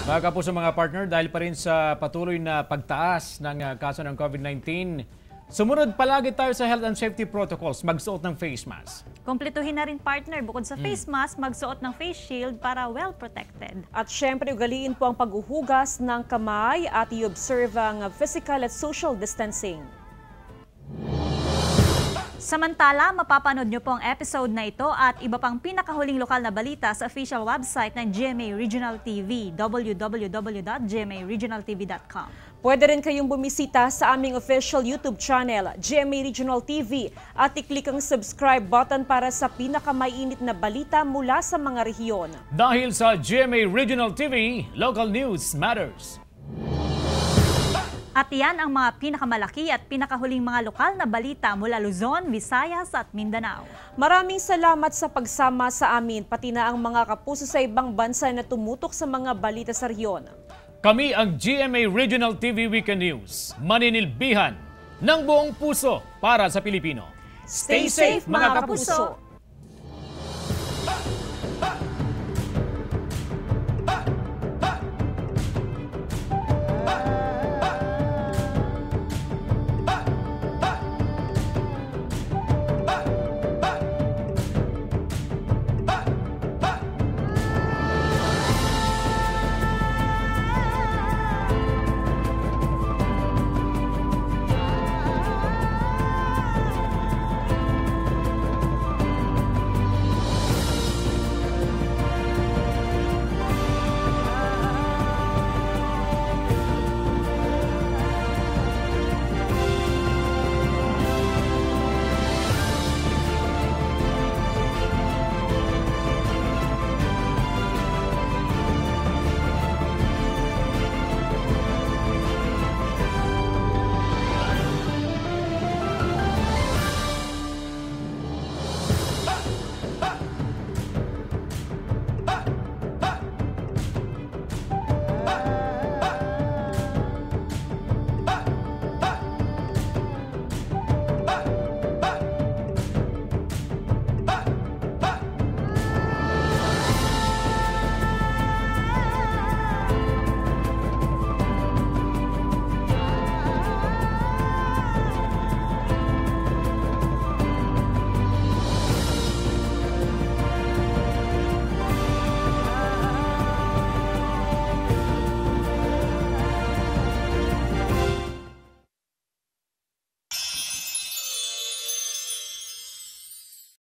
Mga kapuso, mga partner, dahil pa rin sa patuloy na pagtaas ng kaso ng COVID-19, sumunod palagi tayo sa health and safety protocols, magsuot ng face mask. Kumpletuhin na rin, partner, bukod sa face mask, magsuot ng face shield para well protected. At syempre, ugaliin po ang paghuhugas ng kamay at i-observe ang physical at social distancing. Samantala, mapapanood nyo po ang episode na ito at iba pang pinakahuling lokal na balita sa official website ng GMA Regional TV, www.gmaregionaltv.com. Pwede rin kayong bumisita sa aming official YouTube channel, GMA Regional TV, at i-click ang subscribe button para sa pinakamainit na balita mula sa mga rehiyon. Dahil sa GMA Regional TV, local news matters. At yan ang mga pinakamalaki at pinakahuling mga lokal na balita mula Luzon, Visayas at Mindanao. Maraming salamat sa pagsama sa amin, pati na ang mga kapuso sa ibang bansa na tumutok sa mga balita sa rehiyon. Kami ang GMA Regional TV Weekend News, maninilbihan ng buong puso para sa Pilipino. Stay safe, mga kapuso!